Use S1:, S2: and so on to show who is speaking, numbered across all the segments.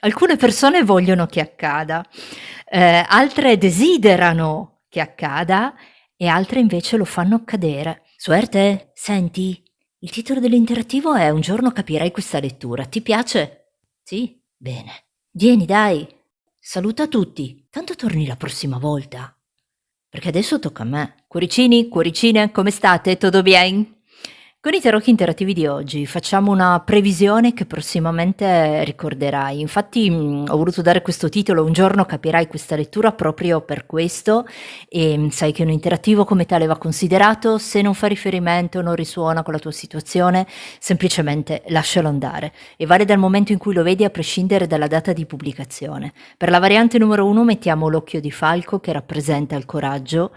S1: Alcune persone vogliono che accada, altre desiderano che accada e altre invece lo fanno accadere. Suerte, senti, il titolo dell'interattivo è Un giorno capirai questa lettura. Ti piace? Sì? Bene. Vieni, dai. Saluta tutti. Tanto torni la prossima volta. Perché adesso tocca a me. Cuoricini, cuoricine, come state? Tutto bien? Con i tarocchi interattivi di oggi facciamo una previsione che prossimamente ricorderai. Infatti ho voluto dare questo titolo, Un giorno capirai questa lettura, proprio per questo, e sai che un interattivo come tale va considerato. Se non fa riferimento, non risuona con la tua situazione, semplicemente lascialo andare, e vale dal momento in cui lo vedi a prescindere dalla data di pubblicazione. Per la variante numero 1 mettiamo l'occhio di falco, che rappresenta il coraggio.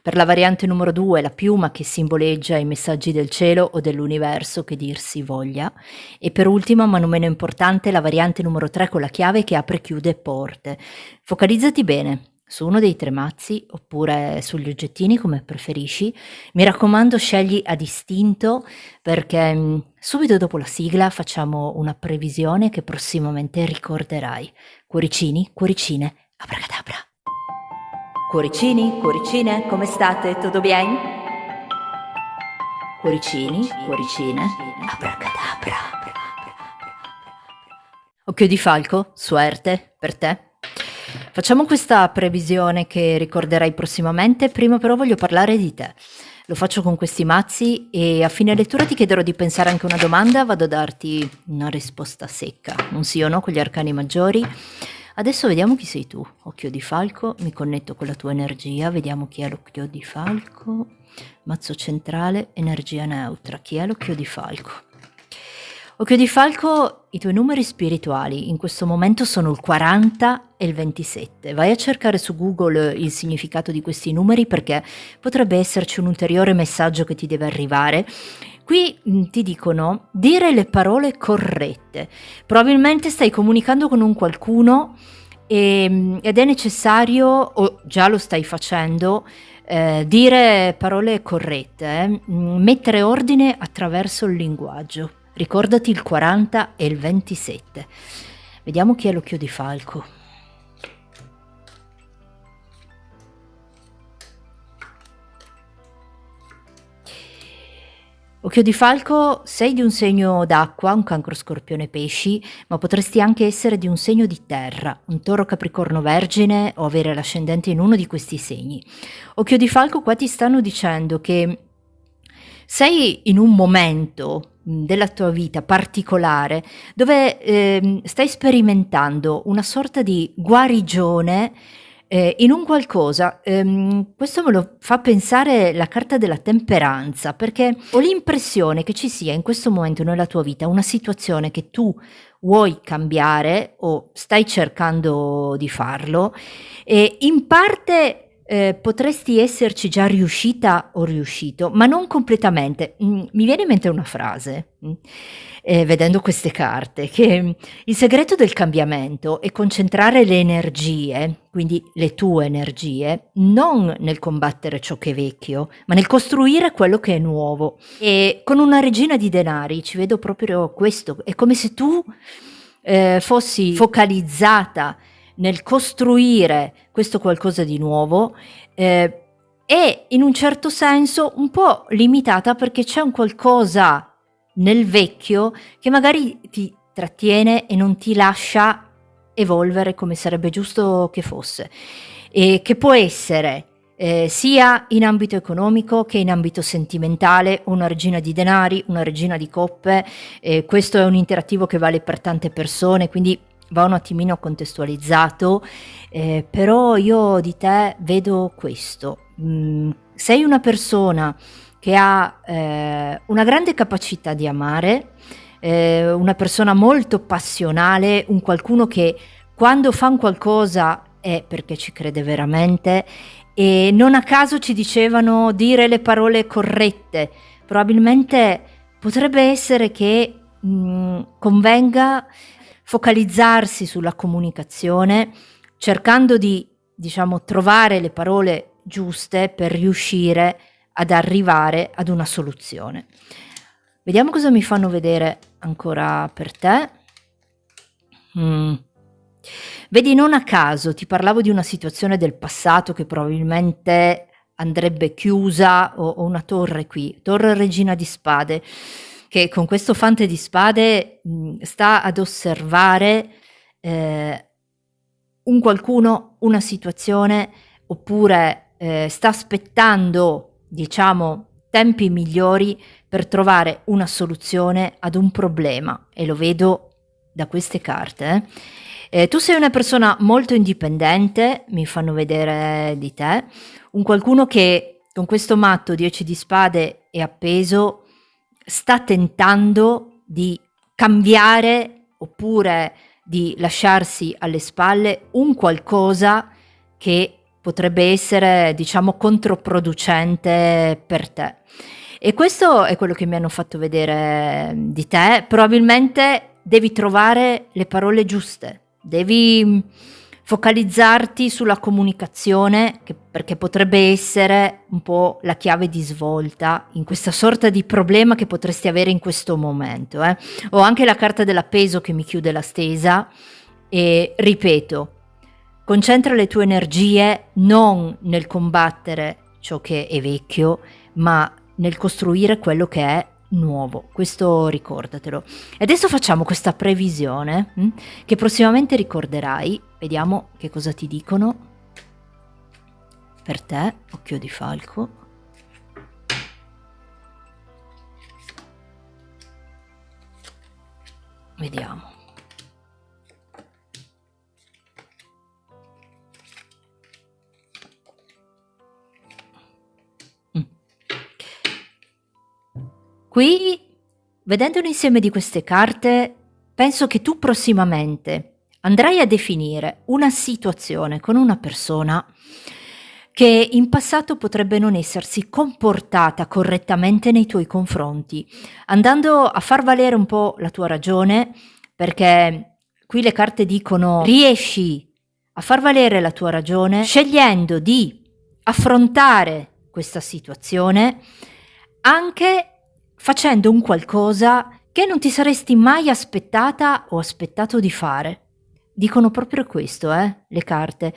S1: Per la variante numero 2 la piuma, che simboleggia i messaggi del cielo o dell'universo, che dir si voglia. E per ultima, ma non meno importante, la variante numero 3 con la chiave che apre e chiude porte. Focalizzati bene su uno dei tre mazzi oppure sugli oggettini, come preferisci. Mi raccomando, scegli a distinto, perché subito dopo la sigla facciamo una previsione che prossimamente ricorderai. Cuoricini, cuoricine, abracadabra. Cuoricini, cuoricine, come state? Tutto bien? Cuoricini, cuoricine, abracadabra. Occhio di falco, suerte per te. Facciamo questa previsione che ricorderai prossimamente. Prima però voglio parlare di te. Lo faccio con questi mazzi e a fine lettura ti chiederò di pensare anche a una domanda. Vado a darti una risposta secca, un sì o no con gli arcani maggiori. Adesso vediamo chi sei tu. Occhio di falco, mi connetto con la tua energia, vediamo chi è l'occhio di falco. Mazzo centrale, energia neutra. Chi è l'occhio di falco? Occhio di falco, i tuoi numeri spirituali in questo momento sono il 40 e il 27. Vai a cercare su Google il significato di questi numeri, perché potrebbe esserci un ulteriore messaggio che ti deve arrivare. Qui ti dicono dire le parole corrette. Probabilmente stai comunicando con un qualcuno ed è necessario, o già lo stai facendo, dire parole corrette, mettere ordine attraverso il linguaggio. Ricordati il 40 e il 27. Vediamo chi è l'occhio di falco. Occhio di falco, sei di un segno d'acqua, un cancro, scorpione, pesci, ma potresti anche essere di un segno di terra, un toro, capricorno, vergine, o avere l'ascendente in uno di questi segni. Occhio di falco, qua ti stanno dicendo che sei in un momento della tua vita particolare dove stai sperimentando una sorta di guarigione in un qualcosa. Questo me lo fa pensare la carta della temperanza, perché ho l'impressione che ci sia in questo momento nella tua vita una situazione che tu vuoi cambiare o stai cercando di farlo, e in parte potresti esserci già riuscita o riuscito, ma non completamente. Mi viene in mente una frase, vedendo queste carte, che il segreto del cambiamento è concentrare le energie, quindi le tue energie, non nel combattere ciò che è vecchio, ma nel costruire quello che è nuovo. E con una regina di denari ci vedo proprio questo. È come se tu fossi focalizzata nel costruire questo qualcosa di nuovo, e in un certo senso un po' limitata, perché c'è un qualcosa nel vecchio che magari ti trattiene e non ti lascia evolvere come sarebbe giusto che fosse, e che può essere sia in ambito economico che in ambito sentimentale. Una regina di denari, una regina di coppe. Questo è un interattivo che vale per tante persone, quindi va un attimino contestualizzato, però io di te vedo questo. Sei una persona che ha una grande capacità di amare, una persona molto passionale, un qualcuno che quando fa un qualcosa è perché ci crede veramente, e non a caso ci dicevano dire le parole corrette. Probabilmente potrebbe essere che convenga focalizzarsi sulla comunicazione, cercando di, diciamo, trovare le parole giuste per riuscire ad arrivare ad una soluzione. Vediamo cosa mi fanno vedere ancora per te. Vedi, non a caso ti parlavo di una situazione del passato che probabilmente andrebbe chiusa, o una torre qui, torre regina di spade, che con questo fante di spade sta ad osservare eh, un qualcuno, una situazione, oppure sta aspettando, diciamo, tempi migliori per trovare una soluzione ad un problema, e lo vedo da queste carte. Tu sei una persona molto indipendente, mi fanno vedere di te, un qualcuno che con questo matto 10 di spade è appeso, sta tentando di cambiare oppure di lasciarsi alle spalle un qualcosa che potrebbe essere, diciamo, controproducente per te. E questo è quello che mi hanno fatto vedere di te. Probabilmente devi trovare le parole giuste, devi focalizzarti sulla comunicazione, perché potrebbe essere un po' la chiave di svolta in questa sorta di problema che potresti avere in questo momento. Ho anche la carta dell'appeso che mi chiude la stesa e ripeto, concentra le tue energie non nel combattere ciò che è vecchio, ma nel costruire quello che è nuovo. Questo ricordatelo. E adesso facciamo questa previsione che prossimamente ricorderai. Vediamo che cosa ti dicono per te, occhio di falco. Vediamo. Qui, vedendo l'insieme di queste carte, penso che tu prossimamente andrai a definire una situazione con una persona che in passato potrebbe non essersi comportata correttamente nei tuoi confronti, andando a far valere un po' la tua ragione, perché qui le carte dicono riesci a far valere la tua ragione scegliendo di affrontare questa situazione anche facendo un qualcosa che non ti saresti mai aspettata o aspettato di fare. Dicono proprio questo, le carte.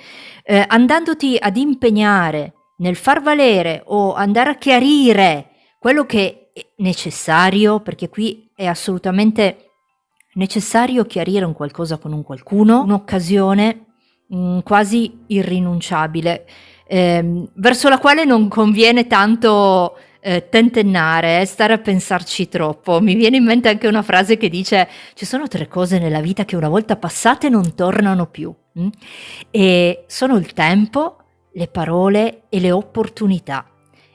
S1: Andandoti ad impegnare nel far valere o andare a chiarire quello che è necessario, perché qui è assolutamente necessario chiarire un qualcosa con un qualcuno, un'occasione quasi irrinunciabile, verso la quale non conviene tanto tentennare, stare a pensarci troppo. Mi viene in mente anche una frase che dice: ci sono 3 cose nella vita che una volta passate non tornano più, e sono il tempo, le parole e le opportunità.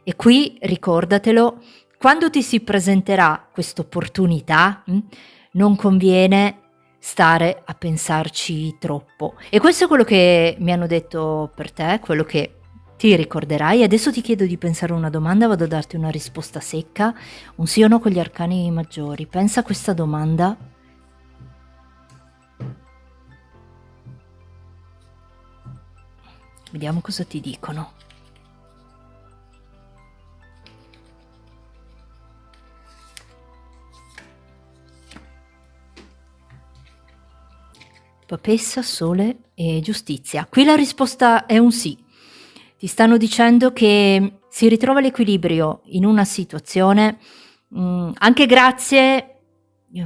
S1: E qui ricordatelo, quando ti si presenterà questa opportunità, non conviene stare a pensarci troppo. E questo è quello che mi hanno detto per te, quello che ti ricorderai. Adesso ti chiedo di pensare a una domanda, vado a darti una risposta secca, un sì o no con gli arcani maggiori. Pensa a questa domanda. Vediamo cosa ti dicono. Papessa, sole e giustizia. Qui la risposta è un sì. Ti stanno dicendo che si ritrova l'equilibrio in una situazione, anche grazie,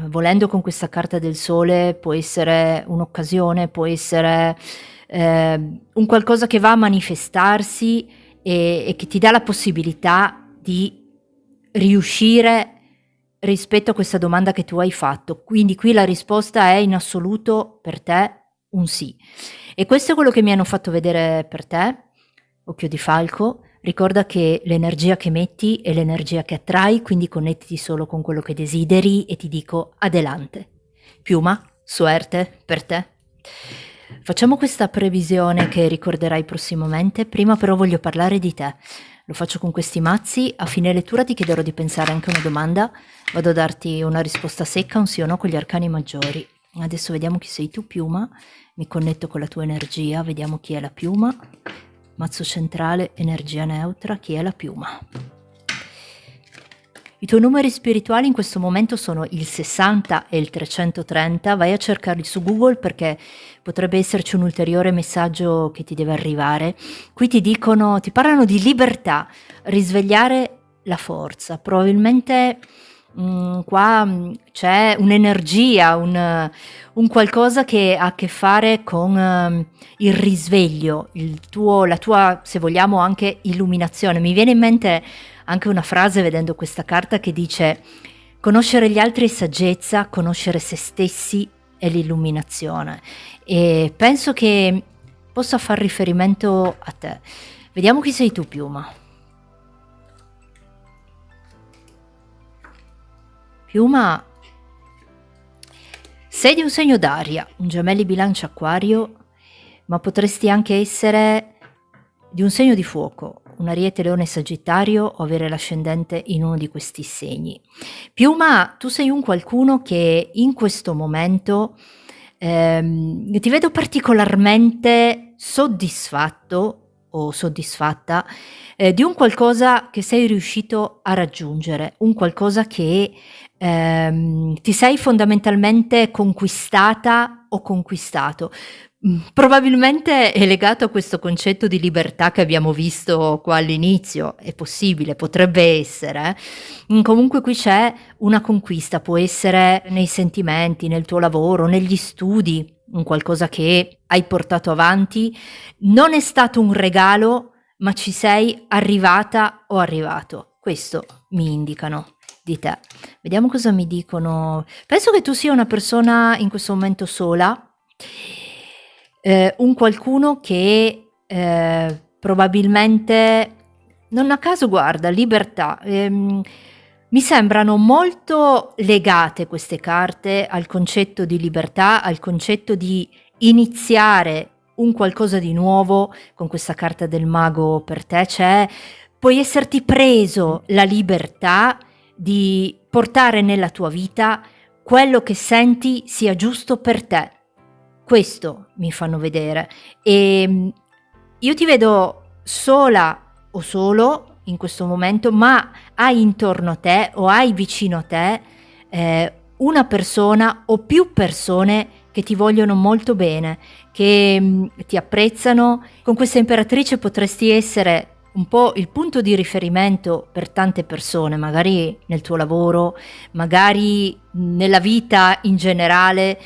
S1: volendo con questa carta del sole, può essere un'occasione, può essere un qualcosa che va a manifestarsi e che ti dà la possibilità di riuscire rispetto a questa domanda che tu hai fatto. Quindi qui la risposta è in assoluto per te un sì. E questo è quello che mi hanno fatto vedere per te. Occhio di falco, ricorda che l'energia che metti è l'energia che attrai, quindi connettiti solo con quello che desideri e ti dico adelante. Piuma, suerte per te. Facciamo questa previsione che ricorderai prossimamente, prima però voglio parlare di te. Lo faccio con questi mazzi, a fine lettura ti chiederò di pensare anche a una domanda, vado a darti una risposta secca, un sì o no con gli arcani maggiori. Adesso vediamo chi sei tu, piuma, mi connetto con la tua energia, vediamo chi è la piuma. Mazzo centrale, energia neutra, chi è la piuma? I tuoi numeri spirituali in questo momento sono il 60 e il 330, vai a cercarli su Google perché potrebbe esserci un ulteriore messaggio che ti deve arrivare. Qui ti parlano di libertà, risvegliare la forza. Probabilmente qua c'è un'energia, un qualcosa che ha a che fare con il risveglio, la tua, se vogliamo, anche illuminazione. Mi viene in mente anche una frase vedendo questa carta che dice: conoscere gli altri è saggezza, conoscere se stessi è l'illuminazione. E penso che possa far riferimento a te. Vediamo chi sei tu, Piuma. Piuma, sei di un segno d'aria, un gemelli bilancia acquario, ma potresti anche essere di un segno di fuoco, un ariete leone sagittario o avere l'ascendente in uno di questi segni. Piuma, tu sei un qualcuno che in questo momento ti vedo particolarmente soddisfatto o soddisfatta di un qualcosa che sei riuscito a raggiungere, un qualcosa che ti sei fondamentalmente conquistata o conquistato. Probabilmente è legato a questo concetto di libertà che abbiamo visto qua all'inizio, è possibile, potrebbe essere. Comunque qui c'è una conquista, può essere nei sentimenti, nel tuo lavoro, negli studi, un qualcosa che hai portato avanti. Non è stato un regalo, ma ci sei arrivata o arrivato. Questo mi indicano di te. Vediamo cosa mi dicono. Penso che tu sia una persona in questo momento sola, un qualcuno che probabilmente, non a caso, guarda, libertà. Mi sembrano molto legate queste carte al concetto di libertà, al concetto di iniziare un qualcosa di nuovo. Con questa carta del mago per te puoi esserti preso la libertà di portare nella tua vita quello che senti sia giusto per te. Questo mi fanno vedere. Io ti vedo sola o solo in questo momento, ma hai intorno a te o hai vicino a te una persona o più persone che ti vogliono molto bene, che ti apprezzano. Con questa imperatrice potresti essere un po' il punto di riferimento per tante persone, magari nel tuo lavoro, magari nella vita in generale.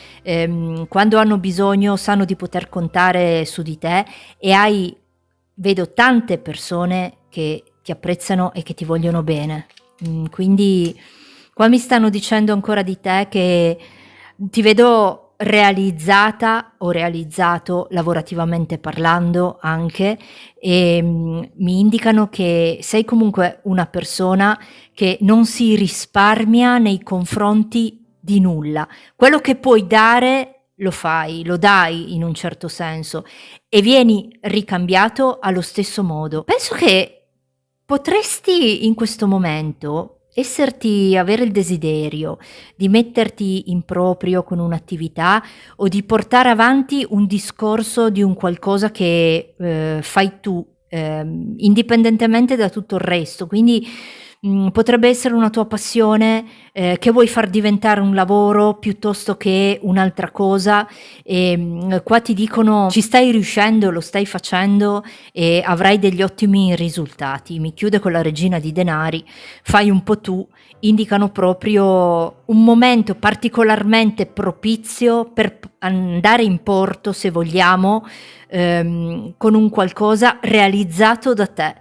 S1: Quando hanno bisogno sanno di poter contare su di te e vedo tante persone che ti apprezzano e che ti vogliono bene. Quindi qua mi stanno dicendo ancora di te che ti vedo realizzata o realizzato lavorativamente parlando anche, e mi indicano che sei comunque una persona che non si risparmia nei confronti di nulla. Quello che puoi dare lo fai, lo dai in un certo senso e vieni ricambiato allo stesso modo. Penso che potresti in questo momento avere il desiderio di metterti in proprio con un'attività o di portare avanti un discorso di un qualcosa che fai tu, indipendentemente da tutto il resto. Quindi potrebbe essere una tua passione che vuoi far diventare un lavoro piuttosto che un'altra cosa. E qua ti dicono: ci stai riuscendo, lo stai facendo e avrai degli ottimi risultati. Mi chiude con la regina di denari, fai un po' tu. Indicano proprio un momento particolarmente propizio per andare in porto, se vogliamo, con un qualcosa realizzato da te.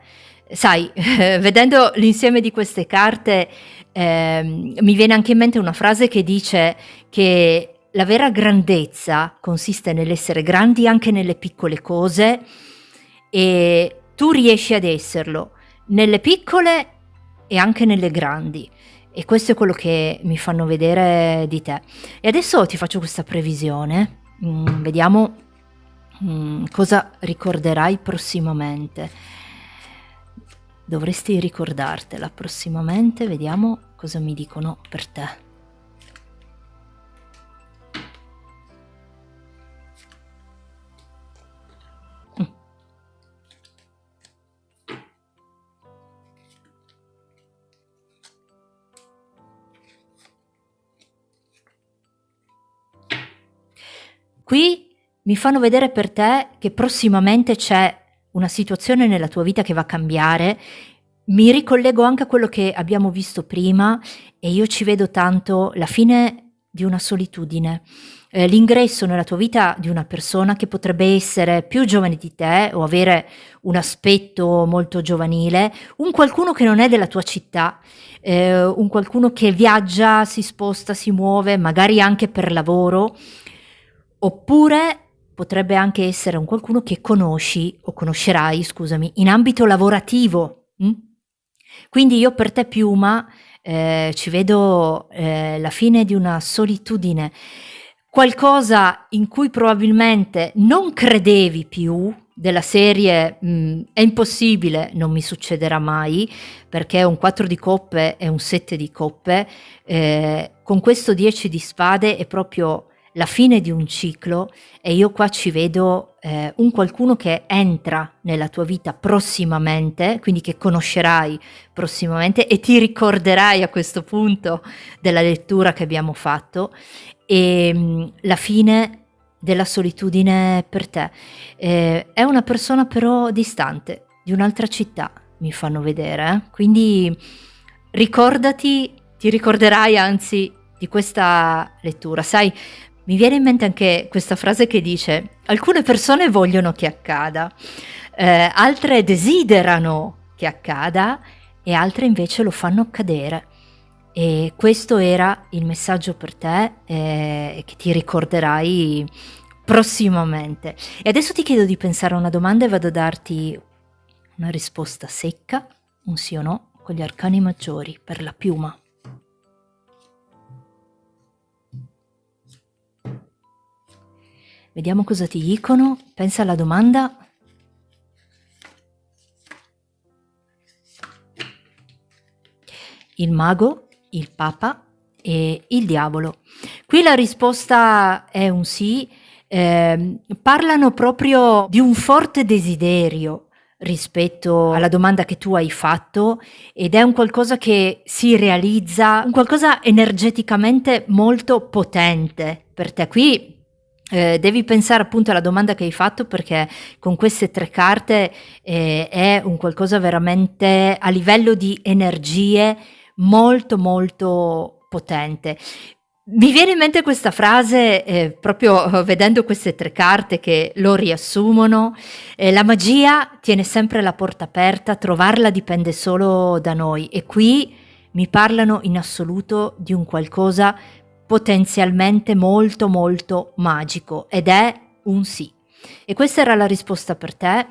S1: Sai, vedendo l'insieme di queste carte, mi viene anche in mente una frase che dice che la vera grandezza consiste nell'essere grandi anche nelle piccole cose, e tu riesci ad esserlo nelle piccole e anche nelle grandi. E questo è quello che mi fanno vedere di te. E adesso ti faccio questa previsione. Vediamo cosa ricorderai prossimamente. Dovresti ricordartela prossimamente. Vediamo cosa mi dicono per te. Qui mi fanno vedere per te che prossimamente c'è una situazione nella tua vita che va a cambiare. Mi ricollego anche a quello che abbiamo visto prima e io ci vedo tanto la fine di una solitudine, l'ingresso nella tua vita di una persona che potrebbe essere più giovane di te o avere un aspetto molto giovanile, un qualcuno che non è della tua città, un qualcuno che viaggia, si sposta, si muove, magari anche per lavoro, oppure potrebbe anche essere un qualcuno che conosci o conoscerai, scusami, in ambito lavorativo. Quindi io per te Piuma ci vedo la fine di una solitudine, qualcosa in cui probabilmente non credevi più, della serie è impossibile, non mi succederà mai, perché un 4 di coppe è un 7 di coppe, con questo 10 di spade è proprio la fine di un ciclo e io qua ci vedo un qualcuno che entra nella tua vita prossimamente, quindi che conoscerai prossimamente e ti ricorderai a questo punto della lettura che abbiamo fatto e la fine della solitudine per te. È una persona però distante, di un'altra città, mi fanno vedere, quindi ricordati, ti ricorderai anzi di questa lettura. Sai, mi viene in mente anche questa frase che dice: alcune persone vogliono che accada, altre desiderano che accada e altre invece lo fanno accadere. E questo era il messaggio per te che ti ricorderai prossimamente. E adesso ti chiedo di pensare a una domanda e vado a darti una risposta secca, un sì o no, con gli arcani maggiori per la Piuma. Vediamo cosa ti dicono. Pensa alla domanda. Il mago, il papa e il diavolo. Qui la risposta è un sì. Parlano proprio di un forte desiderio rispetto alla domanda che tu hai fatto ed è un qualcosa che si realizza, un qualcosa energeticamente molto potente per te. Qui devi pensare appunto alla domanda che hai fatto, perché con queste 3 carte è un qualcosa veramente a livello di energie molto molto potente. Mi viene in mente questa frase proprio vedendo queste 3 carte che lo riassumono: la magia tiene sempre la porta aperta, trovarla dipende solo da noi. E qui mi parlano in assoluto di un qualcosa potenzialmente molto molto magico ed è un sì. E questa era la risposta per te.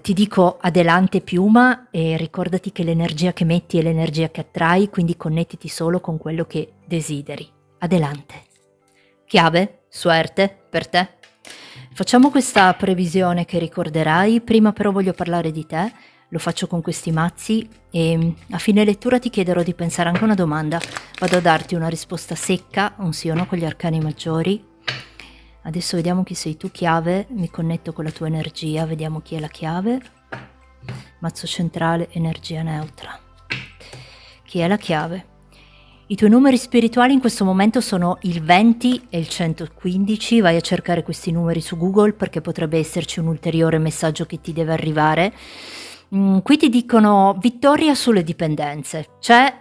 S1: Ti dico adelante Piuma e ricordati che l'energia che metti è l'energia che attrai, quindi connettiti solo con quello che desideri. Adelante. Chiave, suerte per te. Facciamo questa previsione che ricorderai, prima però voglio parlare di te. Lo faccio con questi mazzi e a fine lettura ti chiederò di pensare anche a una domanda. Vado a darti una risposta secca, un sì o no con gli arcani maggiori. Adesso vediamo chi sei tu, chiave, mi connetto con la tua energia, vediamo chi è la chiave. Mazzo centrale, energia neutra. Chi è la chiave? I tuoi numeri spirituali in questo momento sono il 20 e il 115, vai a cercare questi numeri su Google perché potrebbe esserci un ulteriore messaggio che ti deve arrivare. Qui ti dicono vittoria sulle dipendenze, c'è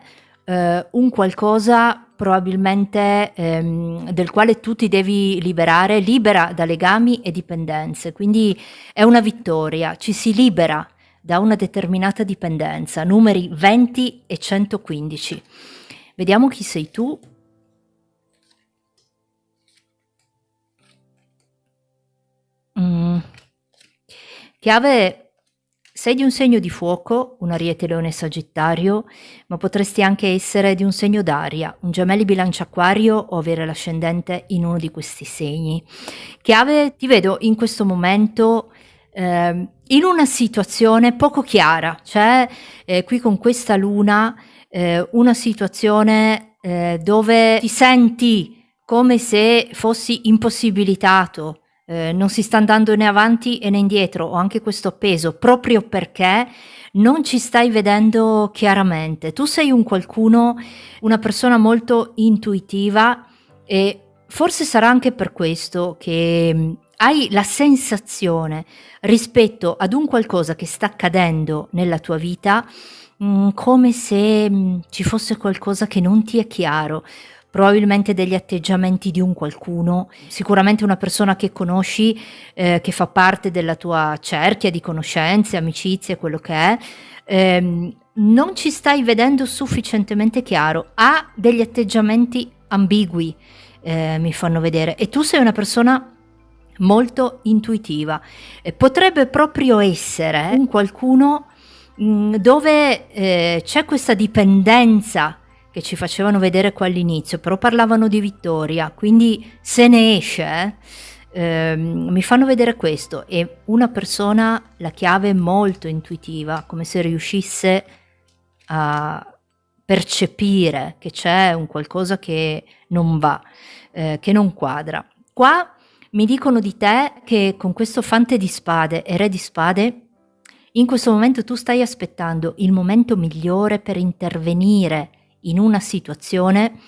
S1: un qualcosa probabilmente del quale tu ti devi liberare, libera da legami e dipendenze, quindi è una vittoria, ci si libera da una determinata dipendenza, numeri 20 e 115. Vediamo chi sei tu. Chiave. Sei di un segno di fuoco, un Ariete, Leone, Sagittario, ma potresti anche essere di un segno d'aria, un Gemelli, Bilancia, Acquario o avere l'ascendente in uno di questi segni. Chiave, ti vedo in questo momento in una situazione poco chiara, cioè qui con questa luna una situazione dove ti senti come se fossi impossibilitato. Non si sta andando né avanti né indietro, ho anche questo appeso, proprio perché non ci stai vedendo chiaramente. Tu sei un qualcuno, una persona molto intuitiva e forse sarà anche per questo che hai la sensazione rispetto ad un qualcosa che sta accadendo nella tua vita, come se ci fosse qualcosa che non ti è chiaro, probabilmente degli atteggiamenti di un qualcuno, sicuramente una persona che conosci, che fa parte della tua cerchia di conoscenze, amicizie, quello che è, non ci stai vedendo sufficientemente chiaro, ha degli atteggiamenti ambigui, mi fanno vedere, e tu sei una persona molto intuitiva. Potrebbe proprio essere un qualcuno dove c'è questa dipendenza che ci facevano vedere qua all'inizio, però parlavano di vittoria, quindi se ne esce, mi fanno vedere questo, e una persona, la chiave è molto intuitiva, come se riuscisse a percepire che c'è un qualcosa che non va, che non quadra. Qua mi dicono di te che con questo fante di spade e re di spade, in questo momento tu stai aspettando il momento migliore per intervenire in una situazione,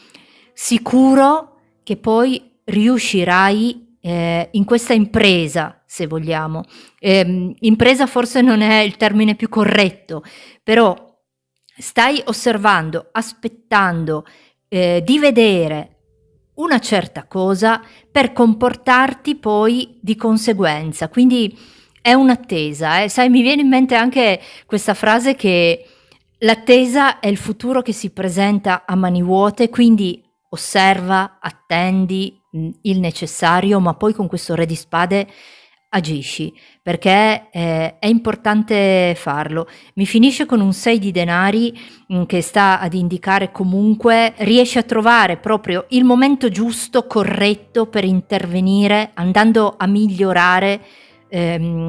S1: sicuro che poi riuscirai in questa impresa, se vogliamo. Impresa forse non è il termine più corretto, però stai osservando, aspettando di vedere una certa cosa per comportarti poi di conseguenza, quindi è un'attesa, sai, mi viene in mente anche questa frase che l'attesa è il futuro che si presenta a mani vuote, quindi osserva, attendi il necessario, ma poi con questo re di spade agisci, perché è importante farlo. Mi finisce con un 6 di denari che sta ad indicare comunque riesci a trovare proprio il momento giusto, corretto per intervenire, andando a migliorare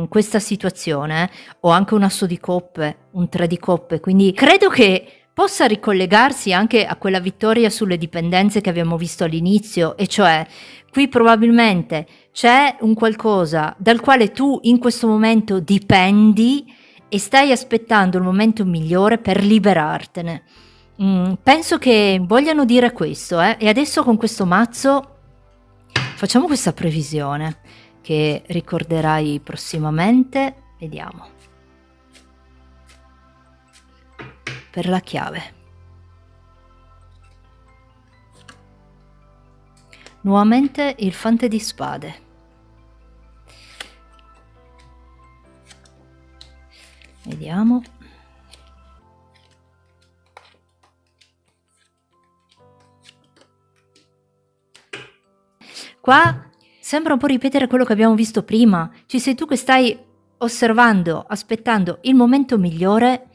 S1: questa situazione. Ho anche un asso di coppe, un 3 di coppe, quindi credo che possa ricollegarsi anche a quella vittoria sulle dipendenze che abbiamo visto all'inizio, e cioè qui probabilmente c'è un qualcosa dal quale tu in questo momento dipendi e stai aspettando il momento migliore per liberartene. Penso che vogliano dire questo, e adesso con questo mazzo facciamo questa previsione che ricorderai prossimamente. Vediamo. Per la chiave. Nuovamente il fante di spade. Vediamo. Qua sembra un po' ripetere quello che abbiamo visto prima. Ci sei tu che stai osservando, aspettando il momento migliore.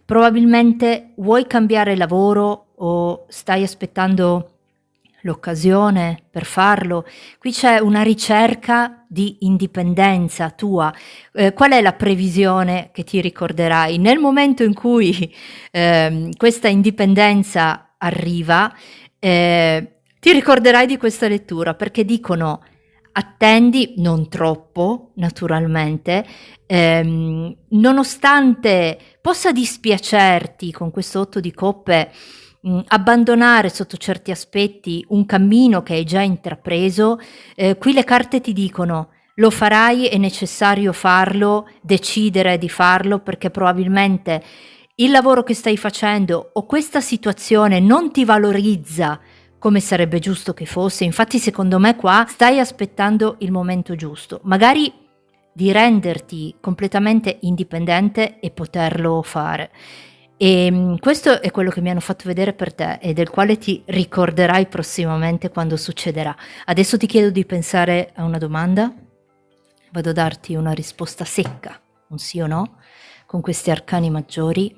S1: Probabilmente vuoi cambiare lavoro o stai aspettando l'occasione per farlo. Qui c'è una ricerca di indipendenza tua. Qual è la previsione che ti ricorderai? Nel momento in cui questa indipendenza arriva, ti ricorderai di questa lettura, perché dicono attendi, non troppo naturalmente, nonostante possa dispiacerti con questo 8 di coppe abbandonare sotto certi aspetti un cammino che hai già intrapreso, qui le carte ti dicono lo farai, è necessario farlo, decidere di farlo, perché probabilmente il lavoro che stai facendo o questa situazione non ti valorizza come sarebbe giusto che fosse. Infatti secondo me qua stai aspettando il momento giusto, magari di renderti completamente indipendente e poterlo fare. E questo è quello che mi hanno fatto vedere per te e del quale ti ricorderai prossimamente quando succederà. Adesso ti chiedo di pensare a una domanda, vado a darti una risposta secca, un sì o no, con questi arcani maggiori.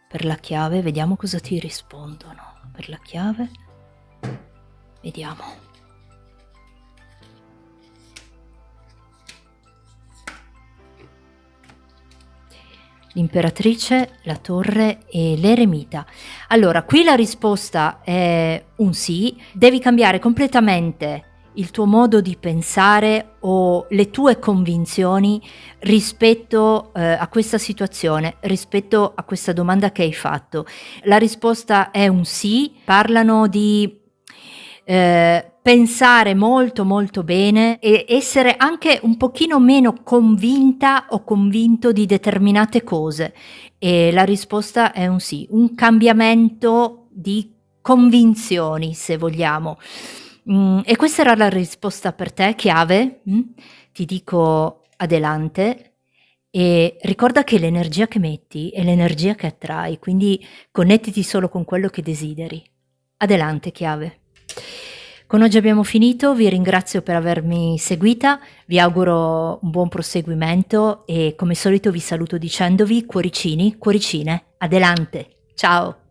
S1: Per la chiave, vediamo cosa ti rispondono. Per la chiave, vediamo. L'imperatrice, la torre e l'eremita. Allora, qui la risposta è un sì. Devi cambiare completamente il tuo modo di pensare o le tue convinzioni rispetto a questa situazione, rispetto a questa domanda che hai fatto? La risposta è un sì, parlano di pensare molto, molto bene e essere anche un pochino meno convinta o convinto di determinate cose. E la risposta è un sì, un cambiamento di convinzioni, se vogliamo. E questa era la risposta per te, chiave. Ti dico adelante e ricorda che l'energia che metti è l'energia che attrai, quindi connettiti solo con quello che desideri. Adelante, chiave. Con oggi abbiamo finito, vi ringrazio per avermi seguita, vi auguro un buon proseguimento e come solito vi saluto dicendovi cuoricini, cuoricine, adelante, ciao!